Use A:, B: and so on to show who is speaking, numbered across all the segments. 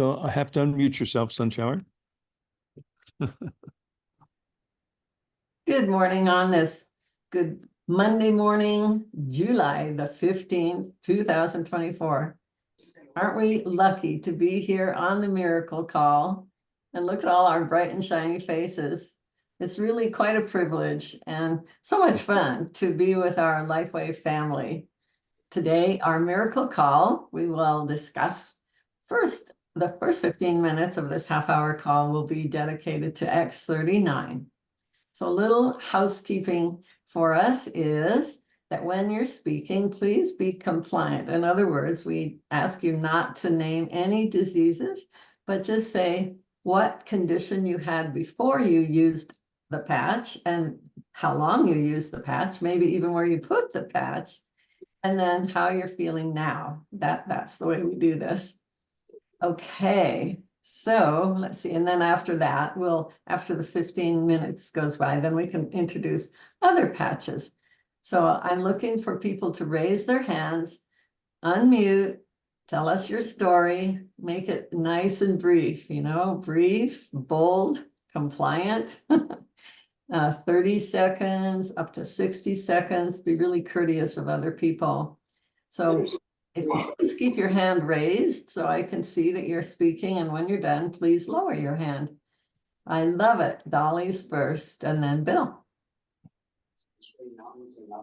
A: I have to unmute yourself, Sunshower.
B: Good morning on this good Monday morning, July the 15th, 2024. Aren't we lucky to be here on the Miracle Call? And look at all our bright and shiny faces. It's really quite a privilege and so much fun to be with our LifeWave family. Today, our Miracle Call, we will discuss the first 15 minutes of this half-hour call will be dedicated to X39. So a little housekeeping for us is that when you're speaking, please be compliant. In other words, we ask you not to name any diseases, but just say what condition you had before you used the patch and how long you used the patch, maybe even where you put the patch, and then how you're feeling now. That's the way we do this. Okay. So let's see. And then after that, after the 15 minutes goes by, then we can introduce other patches. So I'm looking for people to raise their hands, unmute, tell us your story, make it nice and brief, brief, bold, compliant, 30 seconds, up to 60 seconds, be really courteous of other people. So if you please keep your hand raised so I can see that you're speaking, and when you're done, please lower your hand. I love it. Dolly's first, and then Bill.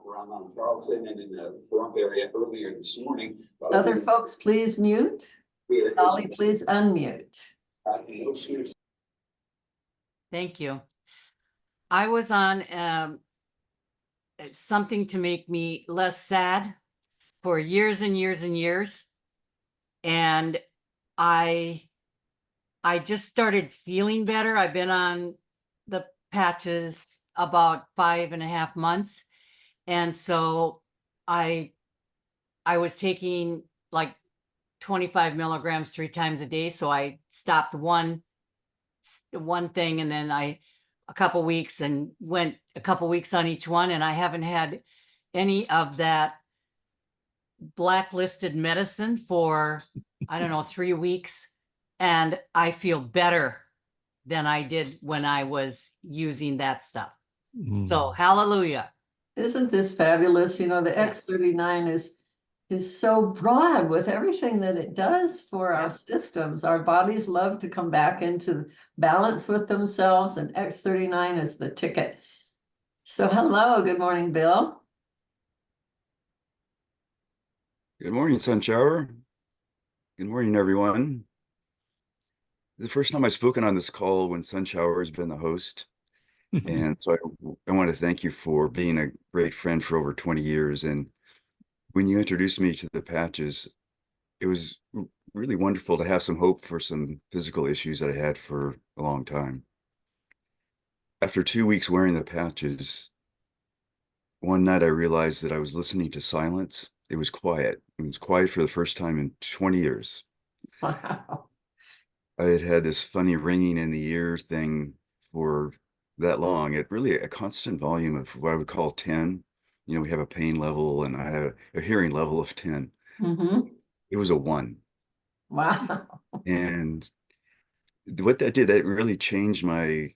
C: Around Charleston and in the Toronto area earlier this morning.
B: Other folks, please mute. Dolly, please unmute.
D: Thank you. I was on something to make me less sad for years and years and years. And I just started feeling better. I've been on the patches about 5.5 months. And so I was taking like 25 milligrams 3 times a day. So I stopped one thing, and then a couple weeks and went a couple weeks on each one. And I haven't had any of that blacklisted medicine for, I don't know, 3 weeks. And I feel better than I did when I was using that stuff. So hallelujah.
B: Isn't this fabulous? The X39 is so broad with everything that it does for our systems. Our bodies love to come back into balance with themselves, and X39 is the ticket. So hello, good morning, Bill.
E: Good morning, Sunshower. Good morning, everyone. The first time I've spoken on this call when Sunshower has been the host. And so I want to thank you for being a great friend for over 20 years. And when you introduced me to the patches, it was really wonderful to have some hope for some physical issues that I had for a long time. After 2 weeks wearing the patches, one night I realized that I was listening to silence. It was quiet. It was quiet for the first time in 20 years.
B: Wow.
E: I had had this funny ringing in the ear thing for that long. It really a constant volume of what I would call 10. We have a pain level, and I have a hearing level of 10. It was a 1.
B: Wow.
E: And what that did, that really changed my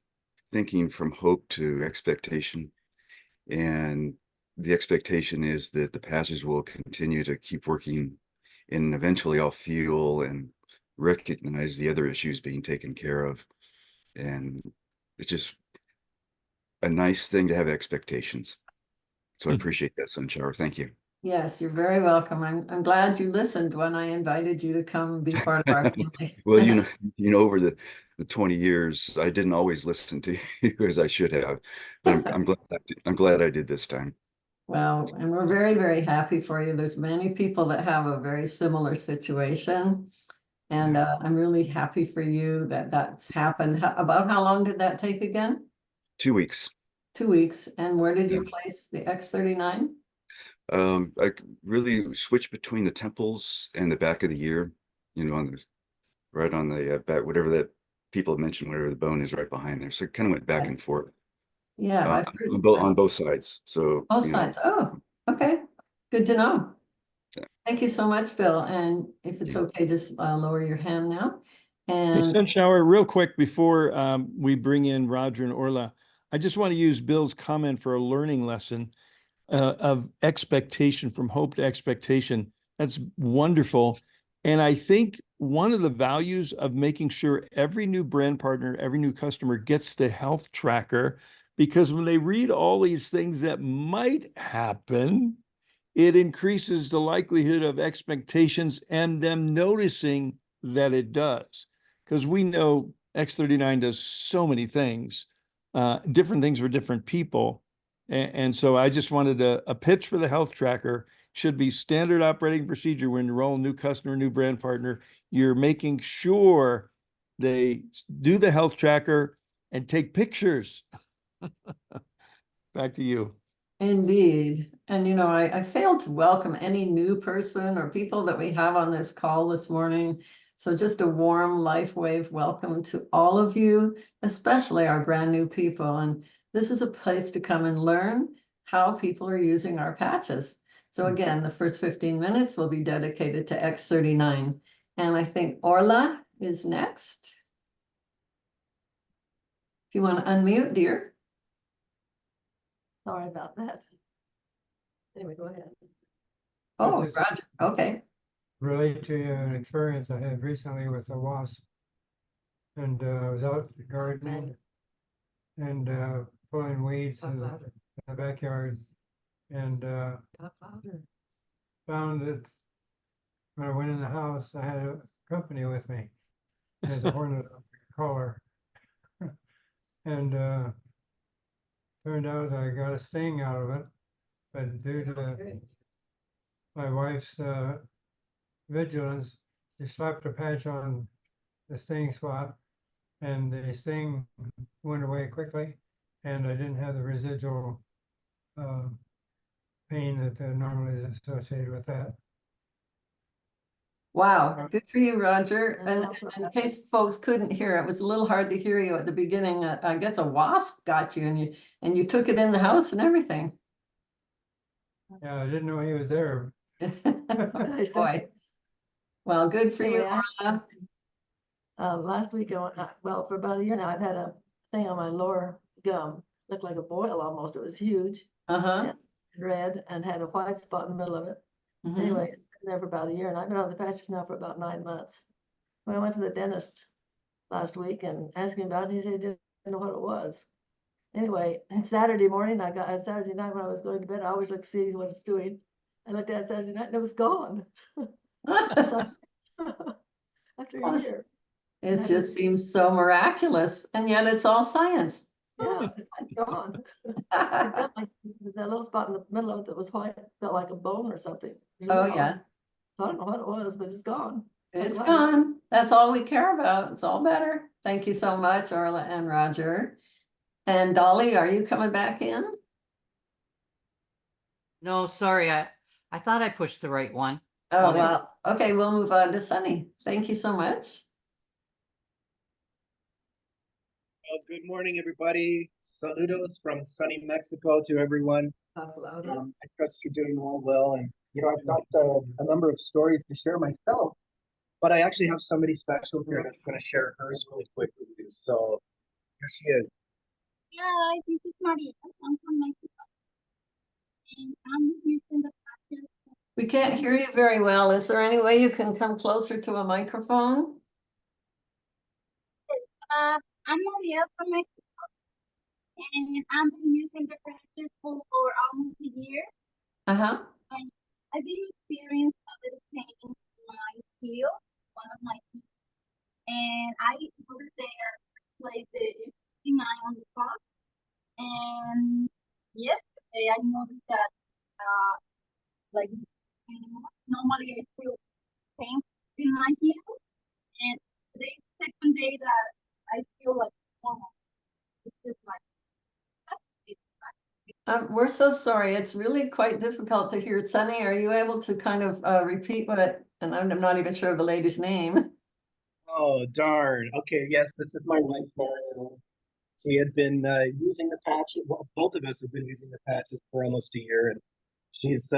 E: thinking from hope to expectation. And the expectation is that the patches will continue to keep working, and eventually I'll feel and recognize the other issues being taken care of. And it's just a nice thing to have expectations. So I appreciate that, Sunshower. Thank you.
B: Yes, you're very welcome. I'm glad you listened when I invited you to come be part of our family.
E: Well, over the 20 years, I didn't always listen to you as I should have, but I'm glad I did this time.
B: Well, and we're very, very happy for you. There's many people that have a very similar situation. And I'm really happy for you that that's happened. About how long did that take again?
E: 2 weeks.
B: 2 weeks. And where did you place the X39?
E: I really switched between the temples and the back of the ear, right on the back, whatever that people have mentioned, whatever the bone is right behind there. So it kind of went back and forth.
B: Yeah, I've heard
E: on both sides. So
B: both sides. Oh, okay. Good to know.
E: Yeah.
B: Thank you so much, Bill. And if it's okay, just lower your hand now.
A: Hey,
B: And
A: Sunshower, real quick before we bring in Roger and Orla, I just want to use Bill's comment for a learning lesson of expectation, from hope to expectation. That's wonderful. And I think one of the values of making sure every new brand partner, every new customer gets the health tracker, because when they read all these things that might happen, it increases the likelihood of expectations and them noticing that it does. Because we know X39 does so many things, different things for different people. And so I just wanted a pitch for the health tracker. Should be standard operating procedure when you enroll a new customer, new brand partner. You're making sure they do the health tracker and take pictures. Back to you.
B: indeed, and I failed to welcome any new person or people that we have on this call this morning. So just a warm LifeWave welcome to all of you, especially our brand new people. And this is a place to come and learn how people are using our patches. So again, the first 15 minutes will be dedicated to X39. And I think Orla is next. If you want to unmute, dear.
F: Sorry about that. Anyway, go ahead.
B: Oh,
G: just-
B: Roger, okay.
G: Relate to an experience I had recently with a wasp. And I was out gardening and pulling weeds
F: Talk
G: in
F: louder.
G: the backyard, and
F: Talk louder.
G: found that when I went in the house, I had a company with me. There's a hornet caller. And turned out I got a sting out of it, but due to my wife's vigilance, she slapped a patch on the sting spot, and the sting went away quickly, and I didn't have the residual pain that normally is associated with that.
B: Wow, good for you, Roger.
F: And
B: And
F: also-
B: in case folks couldn't hear, it was a little hard to hear you at the beginning. I guess a wasp got you, and you took it in the house and everything.
G: Yeah, I didn't know he was there.
B: Boy. Well, good for you,
F: Anyway,
B: Orla.
F: Last week, well, for about a year now, I've had a thing on my lower gum, looked like a boil almost. It was huge,
B: Uh-huh.
F: red, and had a white spot in the middle of it.
B: Mhm.
F: Anyway, it's been there for about a year, and I've been on the patches now for about 9 months. When I went to the dentist last week and asked him about it, he said he didn't know what it was. Anyway, Saturday morning, Saturday night when I was going to bed, I always look to see what it's doing. I looked at it Saturday night and it was gone. After a
B: Awesome.
F: year.
B: It just seems so miraculous, and yet it's all science.
F: Yeah, it's like gone. It felt like that little spot in the middle of it that was white felt like a bone or something. It was
B: Oh,
F: really
B: yeah,
F: odd. So I don't know what it was, but it's gone.
B: it's
F: glad.
B: gone. That's all we care about. It's all better. Thank you so much, Orla and Roger. And Dolly, are you coming back in?
D: No, sorry, I thought I pushed the right one.
B: Oh,
D: there-
B: well, okay, we'll move on to Sunny. Thank you so much.
H: Well, good morning, everybody. Saludos from sunny Mexico to everyone.
F: Talk louder.
H: I trust you're doing all well. And, I've got a number of stories to share myself, but I actually have somebody special here that's going to share hers really quick with you. So here she is.
I: Hi, this is Maria. I'm from Mexico. And I'm using the patches.
B: We can't hear you very well. Is there any way you can come closer to a microphone?
I: I'm Maria from Mexico. And I've been using the patches for almost a year.
B: Uh-huh.
I: I've been experiencing a little pain in my heel, one of my teeth. And I over there placed the 69 on the top. And yesterday I noticed that like normally I feel pain in my heel, and today's the second day that I feel like normal. It's just like
B: We're so sorry. It's really quite difficult to hear. Sunny, are you able to kind of repeat and I'm not even sure of the lady's name.
H: Oh, darn. Okay, yes, this is my wife, Maria. She had been using the patches. Well, both of us have been using the patches for almost a year, and she's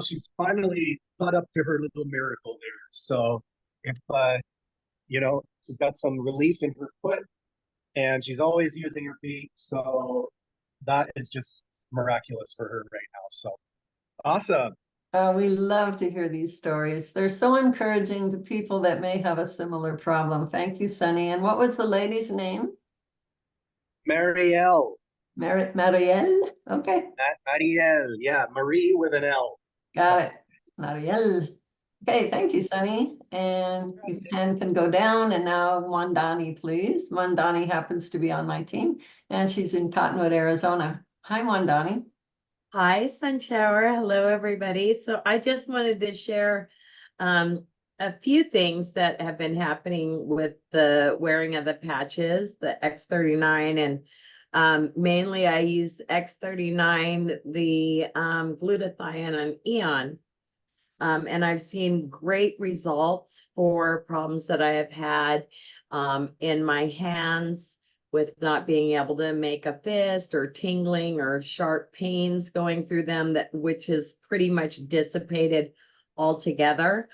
H: she's finally caught up to her little miracle there. So if you know, she's got some relief in her foot and she's always using her feet. So that is just miraculous for her right now. So awesome.
B: We love to hear these stories. They're so encouraging to people that may have a similar problem. Thank you, Sunny. And what was the lady's name?
H: Marielle.
B: Marielle? Okay,
H: Marielle. Yeah, Marie with an L.
B: got it. Marielle. Okay, thank you, Sunny. And your hand can go down. And now Wandani, please. Wandani happens to be on my team and she's in Cottonwood, Arizona. Hi, Wandani.
J: Hi, Sunshower. Hello, everybody. So I just wanted to share a few things that have been happening with the wearing of the patches, the X39, and mainly I use X39, the glutathione and Eon. And I've seen great results for problems that I have had in my hands, with not being able to make a fist or tingling or sharp pains going through them, that which is pretty much dissipated altogether.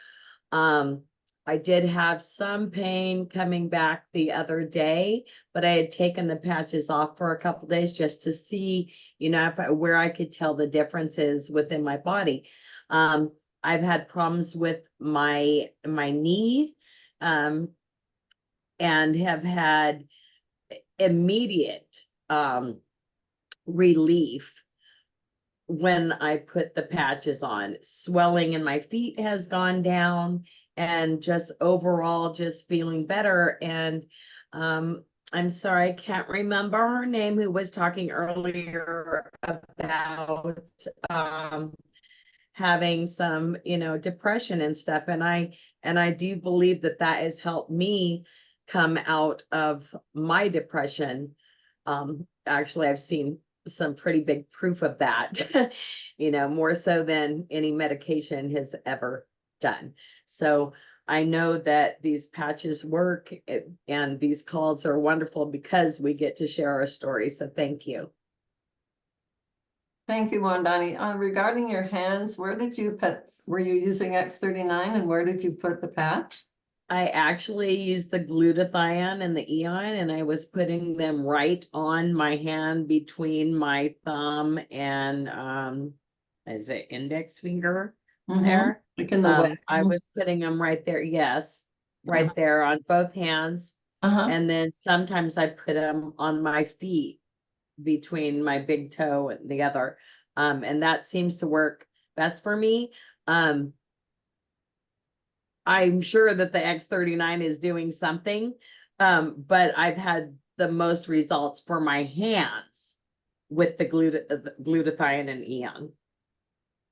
J: I did have some pain coming back the other day, but I had taken the patches off for a couple days just to see, you know, where I could tell the differences within my body. I've had problems with my knee, and have had immediate relief when I put the patches on. Swelling in my feet has gone down, and just overall just feeling better. And I'm sorry, I can't remember her name, who was talking earlier about having some, you know, depression and stuff. And I do believe that that has helped me come out of my depression. Actually, I've seen some pretty big proof of that, you know, more so than any medication has ever done. So I know that these patches work, and these calls are wonderful because we get to share our stories. So thank you.
B: Thank you, Wandani. Regarding your hands, where did you were you using X39 and where did you put the patch?
J: I actually used the glutathione and the Eon, and I was putting them right on my hand between my thumb and is it index finger there?
B: Like in the way.
J: I was putting them right there, yes, right there on both hands. And then sometimes I put them on my feet between my big toe and the other. And that seems to work best for me. I'm sure that the X39 is doing something, but I've had the most results for my hands with the glutathione and Eon.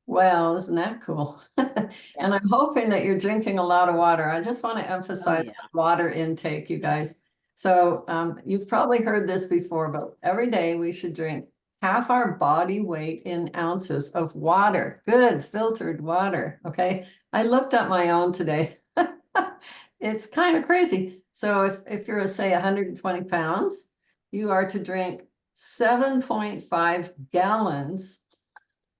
B: Well, isn't that cool? And I'm hoping that you're drinking a lot of water. I just want to emphasize the water intake, you guys. So you've probably heard this before, but every day we should drink half our body weight in ounces of water, good filtered water. Okay. I looked up my own today. It's kind of crazy. So if you're say 120 pounds, you are to drink 7.5 gallons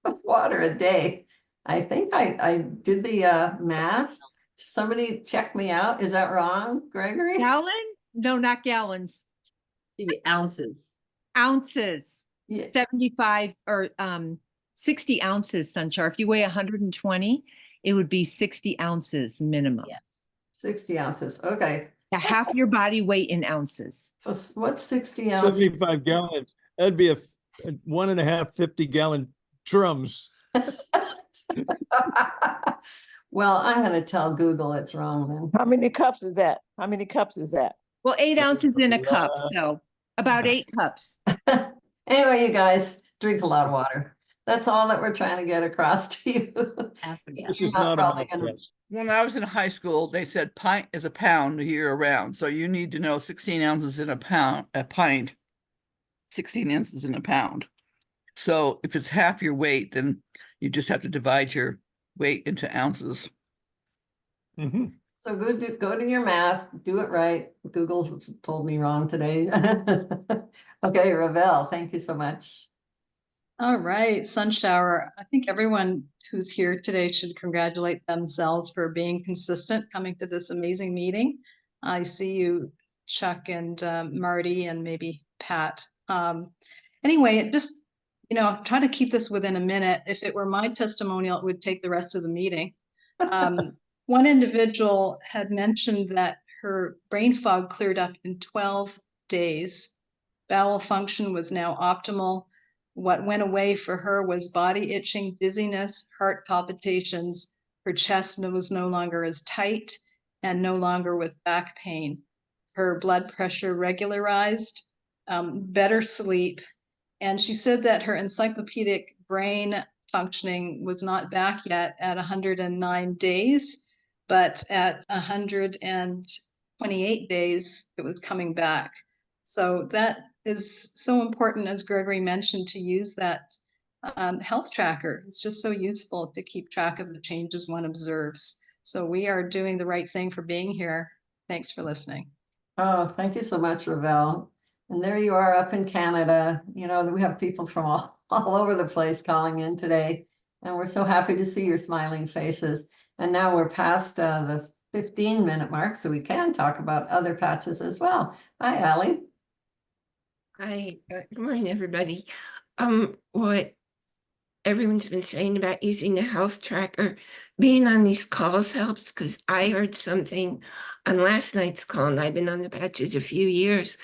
B: of water a day. I think I did the math. Somebody check me out. Is that wrong, Gregory?
K: Gallon? No, not gallons.
J: Ounces.
K: Ounces.
B: Yeah.
K: 75 or 60 ounces, Sunchar. If you weigh 120, it would be 60 ounces minimum.
J: Yes.
B: 60 ounces. Okay.
K: Now, half your body weight in ounces.
B: So what's 60 ounces?
A: 75 gallons. That'd be a 1.5 50-gallon drums.
B: Well, I'm going to tell Google it's wrong then.
L: How many cups is that? How many cups is that?
K: Well, 8 ounces in a cup. So about 8 cups.
B: Anyway, you guys drink a lot of water. That's all that we're trying to get across to you.
A: This is not a
M: When I was in high school, they said pint is a pound year round. So you need to know 16 ounces in a pint, 16 ounces in a pound. So if it's half your weight, then you just have to divide your weight into ounces.
B: So go to your math, do it right. Google told me wrong today. Okay, Ravel, thank you so much.
N: All right, Sunshower. I think everyone who's here today should congratulate themselves for being consistent, coming to this amazing meeting. I see you, Chuck and Marty and maybe Pat. Anyway, just, try to keep this within a minute. If it were my testimonial, it would take the rest of the meeting. One individual had mentioned that her brain fog cleared up in 12 days. Bowel function was now optimal. What went away for her was body itching, dizziness, heart palpitations. Her chest was no longer as tight and no longer with back pain. Her blood pressure regularized, better sleep. And she said that her encyclopedic brain functioning was not back yet at 109 days, but at 128 days, it was coming back. So that is so important, as Gregory mentioned, to use that health tracker. It's just so useful to keep track of the changes one observes. So we are doing the right thing for being here. Thanks for listening.
B: Oh, thank you so much, Ravel. And there you are up in Canada. We have people from all over the place calling in today. And we're so happy to see your smiling faces. And now we're past the 15-minute mark, so we can talk about other patches as well. Hi, Allie.
O: Hi, good morning, everybody. What everyone's been saying about using the health tracker, being on these calls helps, because I heard something on last night's call, and I've been on the patches a few years,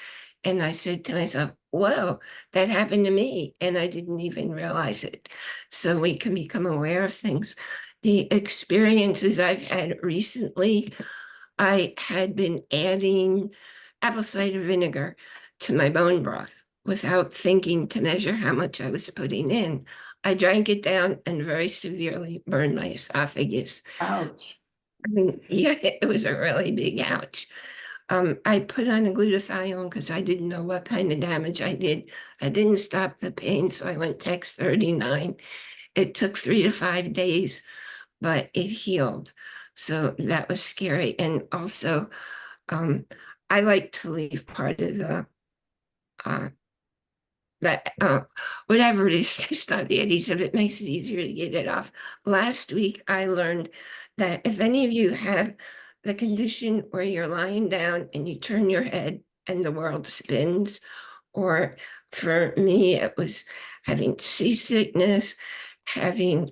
O: and I said to myself, whoa, that happened to me, and I didn't even realize it. So we can become aware of things. The experiences I've had recently, I had been adding apple cider vinegar to my bone broth without thinking to measure how much I was putting in. I drank it down and very severely burned my esophagus.
B: Ouch.
O: I mean, yeah, it was a really big ouch. I put on a glutathione because I didn't know what kind of damage I did. I didn't stop the pain, so I went to X39. It took 3 to 5 days, but it healed. So that was scary. And also, I like to leave part of the whatever it is, it's not the adhesive, it makes it easier to get it off. Last week, I learned that if any of you have the condition where you're lying down and you turn your head and the world spins, or for me, it was having seasickness, having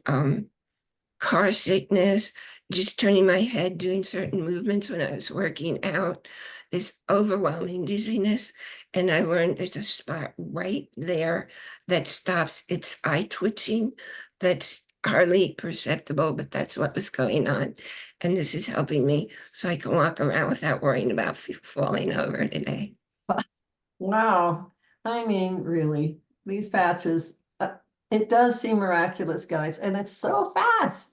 O: car sickness, just turning my head, doing certain movements when I was working out, this overwhelming dizziness. And I learned there's a spot right there that stops. It's eye twitching. That's hardly perceptible, but that's what was going on. And this is helping me so I can walk around without worrying about falling over today.
B: Wow. I mean, really, these patches, it does seem miraculous, guys, and it's so fast.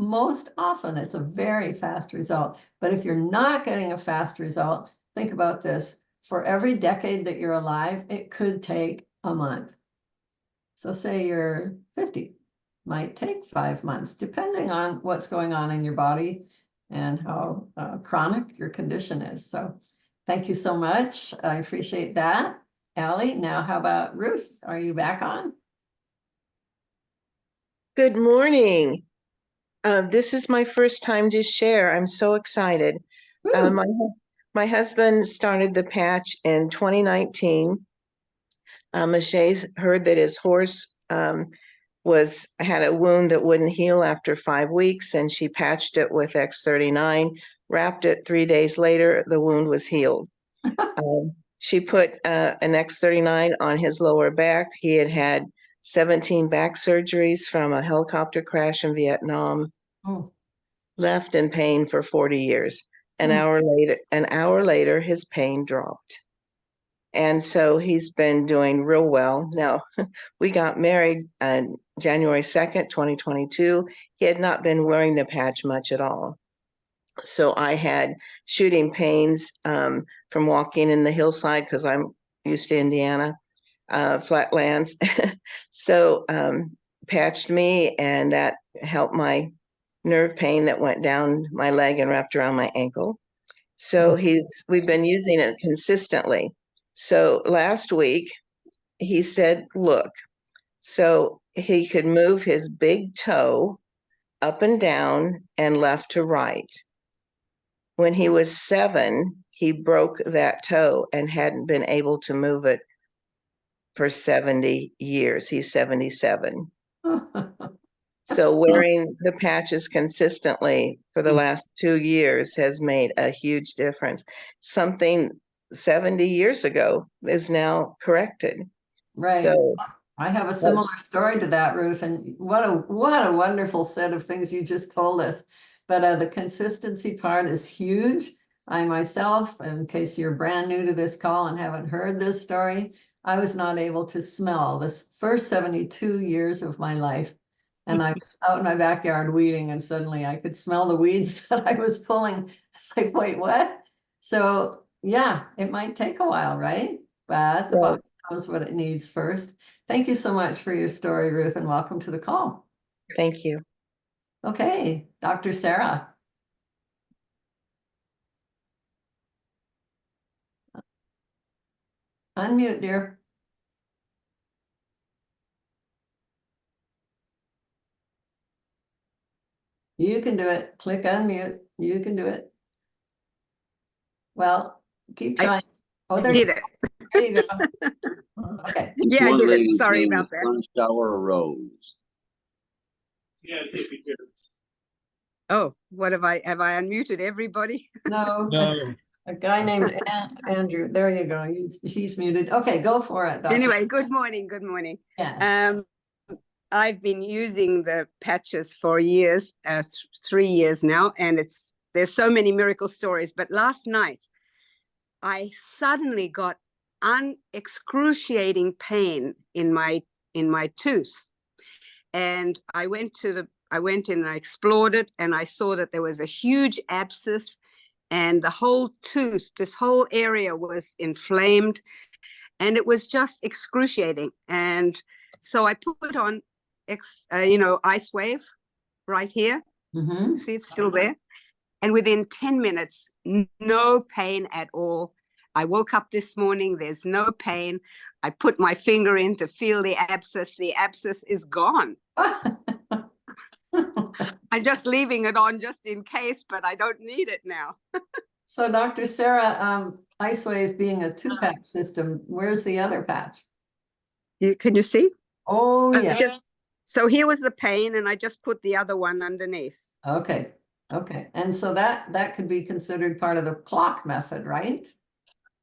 B: Most often it's a very fast result. But if you're not getting a fast result, think about this. For every decade that you're alive, it could take a month. So say you're 50, might take 5 months, depending on what's going on in your body and how chronic your condition is. So thank you so much. I appreciate that. Allie, now how about Ruth? Are you back on?
L: Good morning. This is my first time to share. I'm so excited. My husband started the patch in 2019. Mache heard that his horse had a wound that wouldn't heal after 5 weeks, and she patched it with X39, wrapped it. 3 days later, the wound was healed. She put an X39 on his lower back. He had had 17 back surgeries from a helicopter crash in Vietnam. Left in pain for 40 years. An hour later, his pain dropped. And so he's been doing real well. Now, we got married on January 2nd, 2022. He had not been wearing the patch much at all. So I had shooting pains from walking in the hillside because I'm used to Indiana, flatlands. So patched me, and that helped my nerve pain that went down my leg and wrapped around my ankle. So we've been using it consistently. So last week he said, look, so he could move his big toe up and down and left to right. When he was 7, he broke that toe and hadn't been able to move it for 70 years. He's 77. So wearing the patches consistently for the last 2 years has made a huge difference. Something 70 years ago is now corrected.
B: Right.
L: So
B: I have a similar story to that, Ruth, and what a wonderful set of things you just told us. But the consistency part is huge. I myself, in case you're brand new to this call and haven't heard this story, I was not able to smell this first 72 years of my life. And I was out in my backyard weeding, and suddenly I could smell the weeds that I was pulling. It's like, wait, what? So yeah, it might take a while, right? But the body knows what it needs first. Thank you so much for your story, Ruth, and welcome to the call.
L: Thank you.
B: Okay, Dr. Sarah. Unmute, dear. You can do it. Click unmute. You can do it. Well, keep trying. Oh, there you
P: Did
B: go. There you go. Okay.
P: Yeah, I
C: One
P: did it.
C: lady's
P: Sorry
C: name
P: about
C: is
P: that.
C: Sunflower Rose.
P: Oh, what have I unmuted everybody?
B: No,
A: No.
B: a guy named Andrew. There you go. He's muted. Okay, go for it, Doctor.
P: Anyway, good morning. Good morning.
B: Yeah.
P: I've been using the patches for years, 3 years now, and there's so many miracle stories. But last night, I suddenly got excruciating pain in my tooth, and I went in and I explored it, and I saw that there was a huge abscess, and the whole tooth, this whole area was inflamed, and it was just excruciating. And so I put on Ice Wave right here. See, it's still there. And within 10 minutes, no pain at all. I woke up this morning, there's no pain. I put my finger in to feel the abscess. The abscess is gone. I'm just leaving it on just in case, but I don't need it now.
B: So Dr. Sarah, Ice Wave being a 2-patch system, where's the other patch?
P: Can you see?
B: Oh, yeah.
P: So here was the pain, and I just put the other one underneath.
B: Okay. Okay. And so that could be considered part of the clock method, right?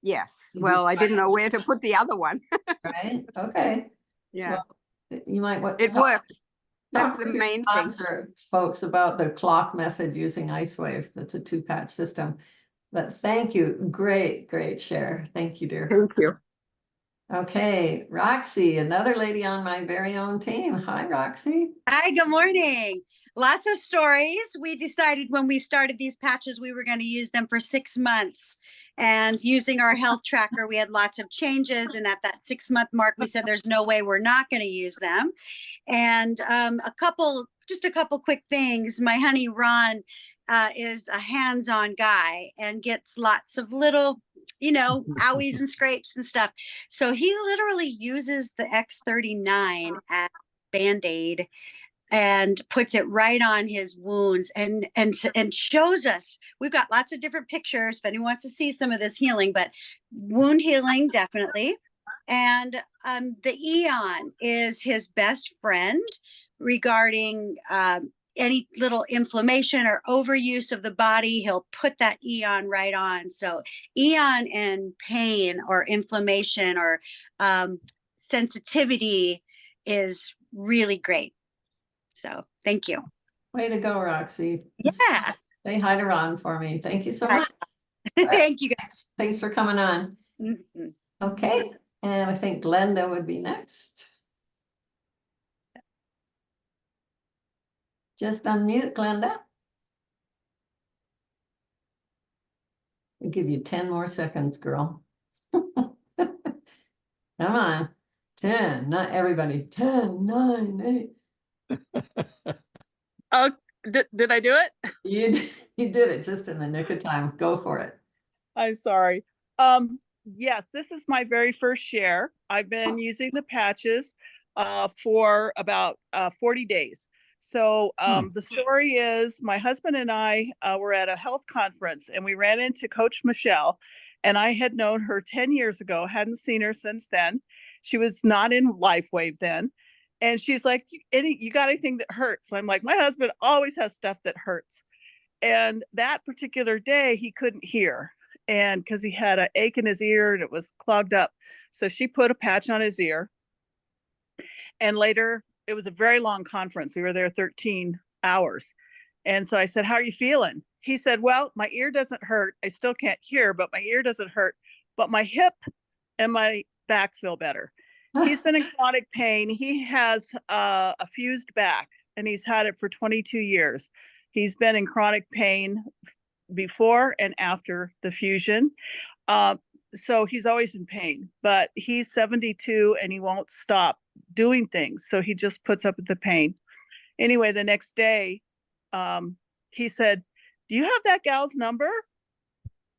P: Yes. Well, I didn't know where to put the other one.
B: Right. Okay.
P: Yeah.
B: Well, you might want
P: it worked. That's the main thing.
B: Folks about the clock method using Ice Wave. That's a 2-patch system. But thank you. Great share. Thank you, dear.
P: Thank you.
B: Okay, Roxy, another lady on my very own team. Hi, Roxy.
Q: Hi, good morning. Lots of stories. We decided when we started these patches, we were going to use them for 6 months. And using our health tracker, we had lots of changes. And at that 6-month mark, we said, there's no way we're not going to use them. And just a couple quick things. My honey, Ron, is a hands-on guy and gets lots of little, owies and scrapes and stuff. So he literally uses the X39 as Band-Aid and puts it right on his wounds and shows us. We've got lots of different pictures if anyone wants to see some of this healing, but wound healing, definitely. And the Eon is his best friend regarding any little inflammation or overuse of the body. He'll put that Eon right on. So Eon and pain or inflammation or sensitivity is really great. So thank you.
B: Way to go, Roxy.
Q: Yeah.
B: Say hi to Ron for me. Thank you so much.
Q: Thank you, guys.
B: Thanks for coming on. Okay. And I think Glenda would be next. Just unmute, Glenda. We'll give you 10 more seconds, girl. Come on. 10, not everybody. 10, 9, 8.
P: Oh, did I do it?
B: You did it just in the nick of time. Go for it.
R: I'm sorry. Yes, this is my very first share. I've been using the patches for about 40 days. So the story is my husband and I were at a health conference and we ran into Coach Michelle, and I had known her 10 years ago, hadn't seen her since then. She was not in LifeWave then. And she's like, you got anything that hurts? I'm like, my husband always has stuff that hurts. And that particular day he couldn't hear, and because he had an ache in his ear and it was clogged up. So she put a patch on his ear. And later, it was a very long conference. We were there 13 hours. And so I said, how are you feeling? He said, well, my ear doesn't hurt. I still can't hear, but my ear doesn't hurt. But my hip and my back feel better. He's been in chronic pain. He has a fused back, and he's had it for 22 years. He's been in chronic pain before and after the fusion. So he's always in pain, but he's 72 and he won't stop doing things. So he just puts up with the pain. Anyway, the next day, he said, do you have that gal's number?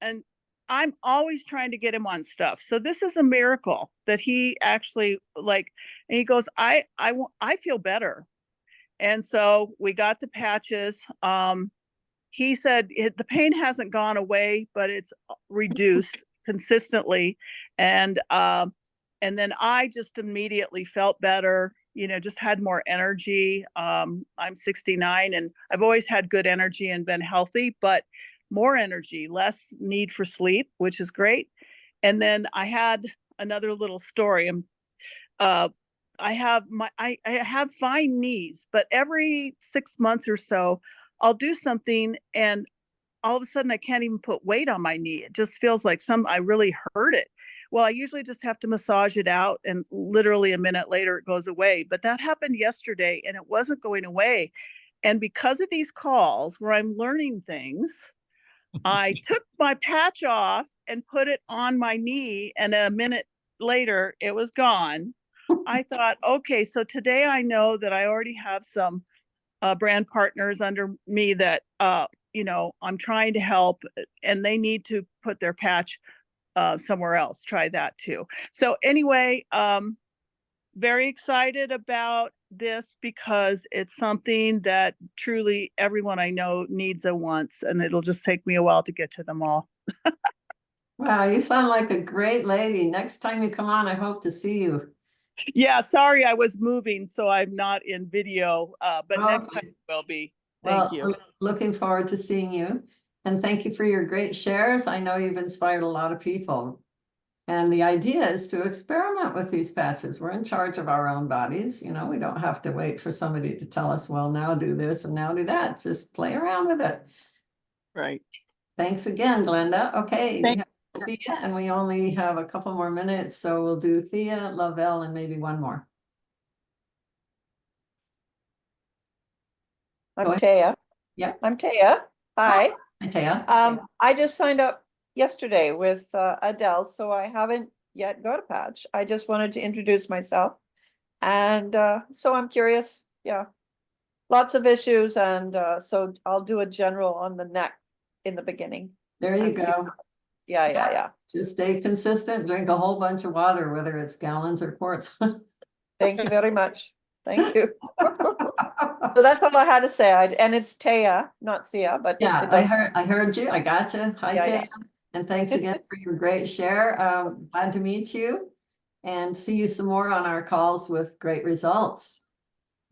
R: And I'm always trying to get him on stuff. So this is a miracle that he actually and he goes, I feel better. And so we got the patches. He said the pain hasn't gone away, but it's reduced consistently. And then I just immediately felt better, just had more energy. I'm 69 and I've always had good energy and been healthy, but more energy, less need for sleep, which is great. And then I had another little story. I have fine knees, but every 6 months or so, I'll do something and all of a sudden I can't even put weight on my knee. It just feels like I really hurt it. Well, I usually just have to massage it out and literally a minute later it goes away. But that happened yesterday and it wasn't going away. And because of these calls where I'm learning things, I took my patch off and put it on my knee, and a minute later it was gone. I thought, okay, so today I know that I already have some brand partners under me that, I'm trying to help, and they need to put their patch somewhere else. Try that too. So anyway, very excited about this because it's something that truly everyone I know needs at once, and it'll just take me a while to get to them all.
B: Wow, you sound like a great lady. Next time you come on, I hope to see you.
R: Yeah, sorry, I was moving, so I'm not in video, but next time I will be. Thank you.
B: Looking forward to seeing you. And thank you for your great shares. I know you've inspired a lot of people. And the idea is to experiment with these patches. We're in charge of our own bodies. We don't have to wait for somebody to tell us, well, now do this and now do that. Just play around with it.
R: Right.
B: Thanks again, Glenda. Okay. We have Thea, and we only have a couple more minutes. So we'll do Thea, Lavelle, and maybe one more.
S: I'm Taya.
B: Yep.
S: I'm Taya. Hi.
B: Hi, Taya.
S: I just signed up yesterday with Adele, so I haven't yet got a patch. I just wanted to introduce myself. And so I'm curious. Yeah. Lots of issues. And so I'll do a general on the neck in the beginning.
B: There you go.
S: Yeah.
B: Just stay consistent, drink a whole bunch of water, whether it's gallons or quarts.
S: Thank you very much. Thank you. So that's all I had to say. And it's Taya, not Thea, but
B: yeah, I heard you. I got you. Hi, Taya. Yeah. And thanks again for your great share. Glad to meet you and see you some more on our calls with great results.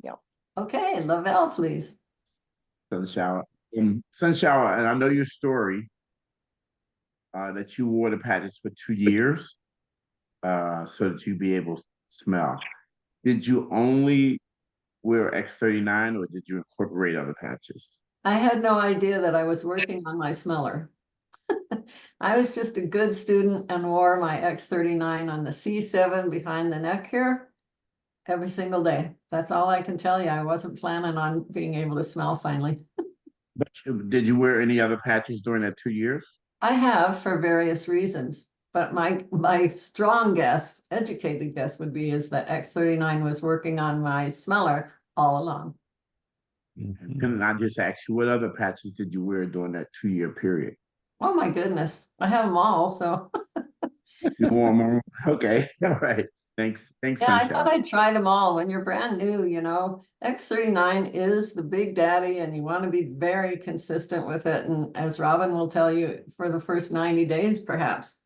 S: Yeah.
B: Okay, Lavelle, please.
T: Sunshower, and I know your story. That you wore the patches for 2 years, so that you'd be able to smell. Did you only wear X39 or did you incorporate other patches?
B: I had no idea that I was working on my smeller. I was just a good student and wore my X39 on the C7 behind the neck here every single day. That's all I can tell you. I wasn't planning on being able to smell finally.
T: But did you wear any other patches during that 2 years?
B: I have for various reasons, but my strong guess, educated guess would be is that X39 was working on my smeller all along.
T: Can I just ask you, what other patches did you wear during that 2-year period?
B: Oh my goodness, I have them all, so.
T: You wore them all? Okay, all right. Thanks,
B: Yeah, I
T: Sunshine.
B: thought I'd try them all. When you're brand new, X39 is the big daddy and you want to be very consistent with it. And as Robin will tell you, for the first 90 days, perhaps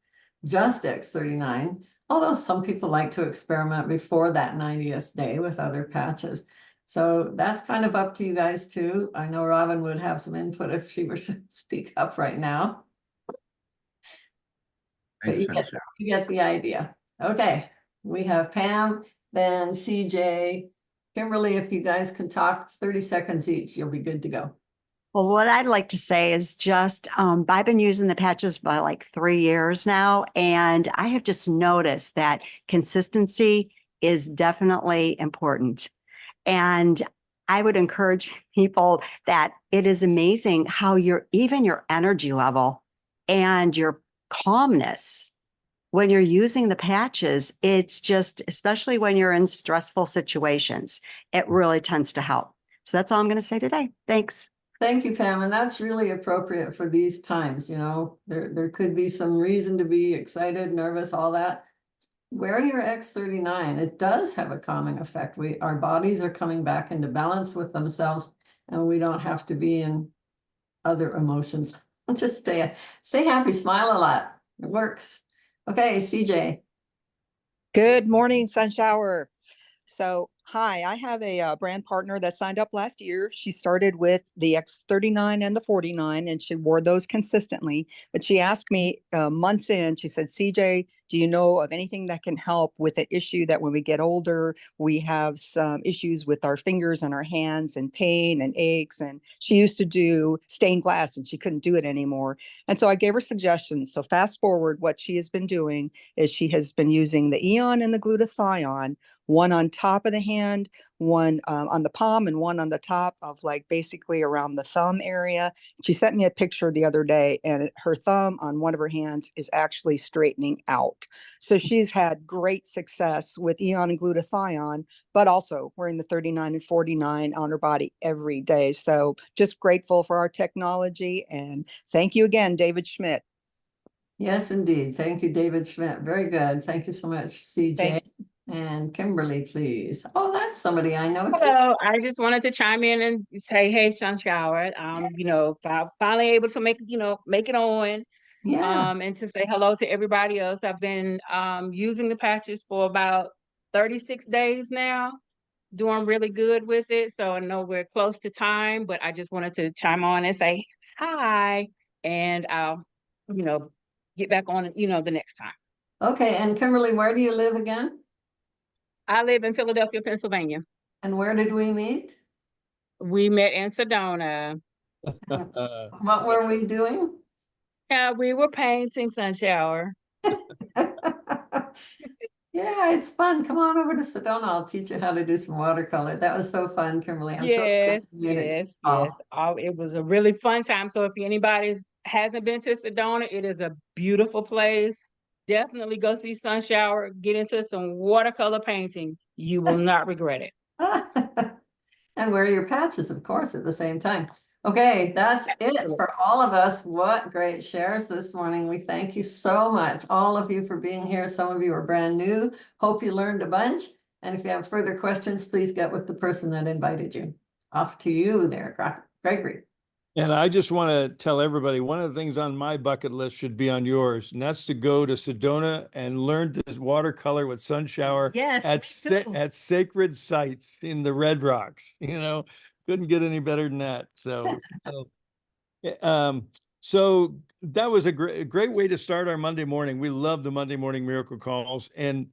B: just X39, although some people like to experiment before that 90th day with other patches. So that's kind of up to you guys too. I know Robin would have some input if she were to speak up right now. But
T: Thanks,
B: you
T: Sunshine.
B: get the idea. Okay, we have Pam, then CJ, Kimberly, if you guys can talk 30 seconds each, you'll be good to go.
U: Well, what I'd like to say is just, I've been using the patches by like 3 years now, and I have just noticed that consistency is definitely important. And I would encourage people that it is amazing how even your energy level and your calmness when you're using the patches, it's just, especially when you're in stressful situations, it really tends to help. So that's all I'm going to say today. Thanks.
B: Thank you, Pam. And that's really appropriate for these times. There could be some reason to be excited, nervous, all that. Wear your X39. It does have a calming effect. Our bodies are coming back into balance with themselves, and we don't have to be in other emotions. Just stay happy, smile a lot. It works. Okay, CJ.
V: Good morning, Sunshower. So, hi, I have a brand partner that signed up last year. She started with the X39 and the 49, and she wore those consistently. But she asked me months in, she said, CJ, do you know of anything that can help with the issue that when we get older, we have some issues with our fingers and our hands and pain and aches? And she used to do stained glass and she couldn't do it anymore. And so I gave her suggestions. So fast forward, what she has been doing is she has been using the Eon and the glutathione, one on top of the hand, one on the palm, and one on the top of like basically around the thumb area. She sent me a picture the other day, and her thumb on one of her hands is actually straightening out. So she's had great success with Eon and glutathione, but also wearing the 39 and 49 on her body every day. So just grateful for our technology. And thank you again, David Schmidt.
B: Yes, indeed. Thank you, David Schmidt. Very good. Thank you so much, CJ. And Kimberly, please. Oh, that's somebody I know too.
W: Hello, I just wanted to chime in and say, hey, Sunshower, finally able to make it on.
B: Yeah.
W: And to say hello to everybody else. I've been using the patches for about 36 days now, doing really good with it. So I know we're close to time, but I just wanted to chime on and say hi, and I'll, get back on, the next time.
B: Okay, and Kimberly, where do you live again?
W: I live in Philadelphia, Pennsylvania.
B: And where did we meet?
W: We met in Sedona.
B: What were we doing?
W: Yeah, we were painting, Sunshower.
B: Yeah, it's fun. Come on over to Sedona. I'll teach you how to do some watercolor. That was so fun, Kimberly. I'm so glad you made it to the call.
W: Oh, it was a really fun time. So if anybody hasn't been to Sedona, it is a beautiful place. Definitely go see Sunshower. Get into some watercolor painting. You will not regret it.
B: And wear your patches, of course, at the same time. Okay, that's it for all of us. What great shares this morning. We thank you so much, all of you, for being here. Some of you are brand new. Hope you learned a bunch. And if you have further questions, please get with the person that invited you. Off to you there, Gregory.
A: And I just want to tell everybody, one of the things on my bucket list should be on yours, and that's to go to Sedona and learn to watercolor with Sunshower at sacred sites in the Red Rocks. Couldn't get any better than that. So that was a great way to start our Monday morning. We love the Monday morning miracle calls. And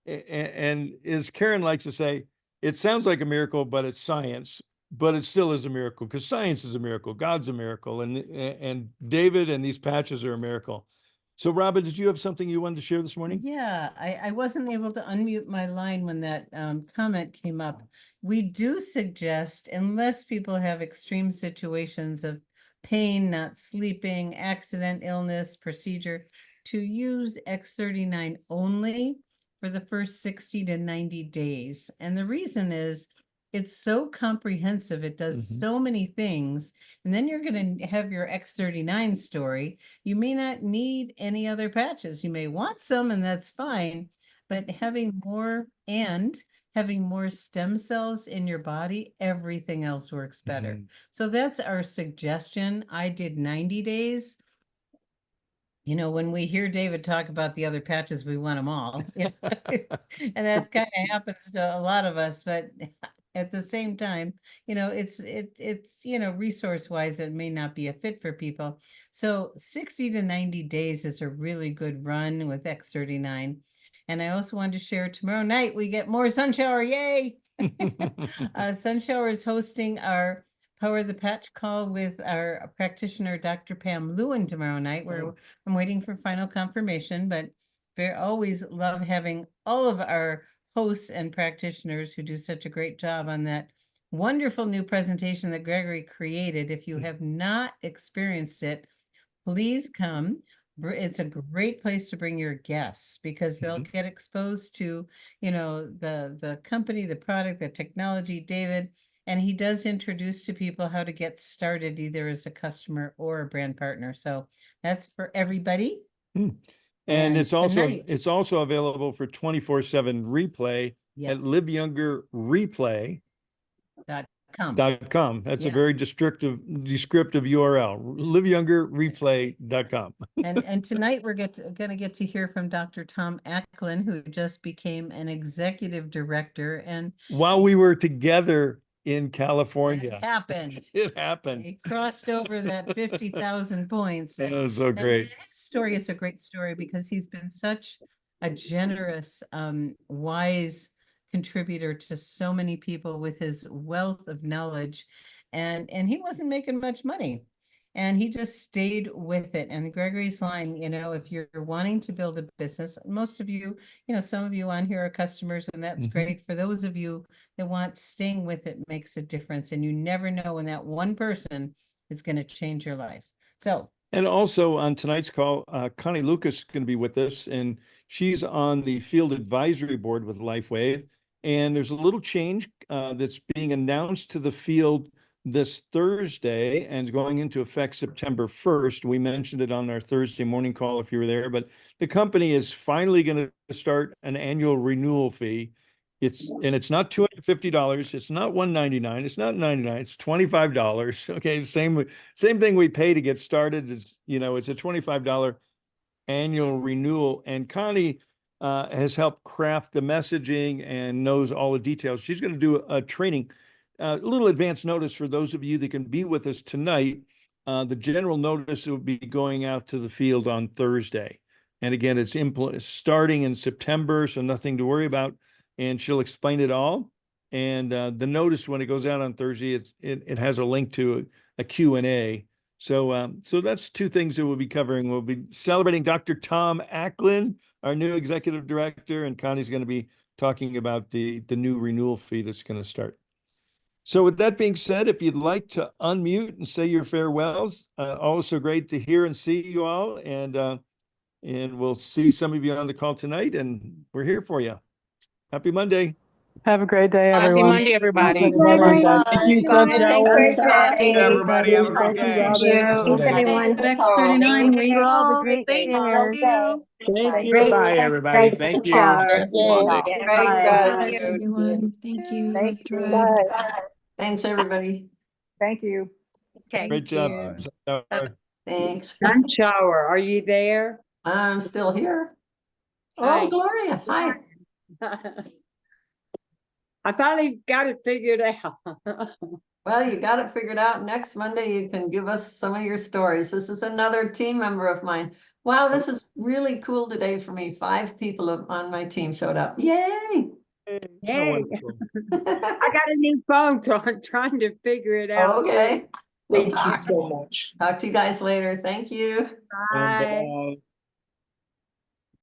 A: as Karen likes to say, it sounds like a miracle, but it's science. But it still is a miracle, because science is a miracle. God's a miracle. And David and these patches are a miracle. So Robin, did you have something you wanted to share this morning?
D: Yeah, I wasn't able to unmute my line when that comment came up. We do suggest, unless people have extreme situations of pain, not sleeping, accident, illness, procedure, to use X39 only for the first 60 to 90 days. And the reason is, it's so comprehensive. It does so many things. And then you're going to have your X39 story. You may not need any other patches. You may want some, and that's fine.
E: but having more stem cells in your body, everything else works better. So that's our suggestion. I did 90 days. You know, when we hear David talk about the other patches, we want them all. And that kind of happens to a lot of us, but at the same time, you know, it's, you know, resource wise, it may not be a fit for people. So 60 to 90 days is a really good run with X39. And I also wanted to share tomorrow night, we get more Sunshower. Yay. Sunshower is hosting our Power the Patch call with our practitioner, Dr. Pam Lewin, tomorrow night. I'm waiting for final confirmation, but we always love having all of our hosts and practitioners who do such a great job on that wonderful new presentation that Gregory created. If you have not experienced it, please come. It's a great place to bring your guests because they'll get exposed to, you know, the company, the product, the technology, David. And he does introduce to people how to get started either as a customer or a brand partner. So that's for everybody.
A: And it's
E: tonight-
A: also available for 24/7 replay at liveyounger.replay.com. That's a very descriptive URL, liveyounger.replay.com.
E: And tonight we're going to get to hear from Dr. Tom Acklin, who just became an executive director. And
A: while we were together in California,
E: it happened.
A: It happened.
E: He crossed over that 50,000 points.
A: That was so
E: and
A: great.
E: His story is a great story because he's been such a generous, wise contributor to so many people with his wealth of knowledge. And he wasn't making much money. And he just stayed with it. And Gregory's line, you know, if you're wanting to build a business, most of you, you know, some of you on here are customers, and that's great. For those of you that want, staying with it makes a difference. And you never know when that one person is going to change your life. So.
A: And also on tonight's call, Connie Lucas is going to be with us, and she's on the field advisory board with LifeWave. And there's a little change that's being announced to the field this Thursday and is going into effect September 1st. We mentioned it on our Thursday morning call if you were there, but the company is finally going to start an annual renewal fee. It's not $250. It's not $199. It's not $99. It's $25. Okay. Same thing we pay to get started is, you know, it's a $25 annual renewal. And Connie has helped craft the messaging and knows all the details. She's going to do a training. A little advance notice for those of you that can be with us tonight. The general notice will be going out to the field on Thursday. And again, it's starting in September, so nothing to worry about. And she'll explain it all. And the notice, when it goes out on Thursday, it has a link to a Q&A. So that's two things that we'll be covering. We'll be celebrating Dr. Tom Acklin, our new executive director, and Connie's going to be talking about the new renewal fee that's going to start. So with that being said, if you'd like to unmute and say your farewells, also great to hear and see you all. And we'll see some of you on the call tonight, and we're here for you. Happy Monday.
F: Have a great day,
W: Happy
F: everyone.
W: Monday, everybody.
F: Thank you, Sunshine.
G: Everybody have a good day.
F: Thanks,
G: everyone.
N: X39,
G: Thank you all.
N: the great
G: Thank
N: shares.
G: you.
F: Thank you.
G: Goodbye, everybody. Thank you.
B: Great
G: Bye.
B: everyone.
G: Thank you.
B: Thank you. Thanks, everybody.
V: Thank you.
G: Okay.
A: Great job.
B: Thanks.
X: Sunshower, are you there?
B: I'm still here.
X: Hi.
B: Oh, Gloria, hi.
X: I finally got it figured out.
B: Well, you got it figured out. Next Monday, you can give us some of your stories. This is another team member of mine. Wow, this is really cool today for me. 5 people on my team showed up. Yay!
X: Yay. I got a new phone, so I'm trying to figure it out.
B: Okay. We'll
X: Thank you
B: talk.
X: so much.
B: Talk to you guys later. Thank you.
X: Bye.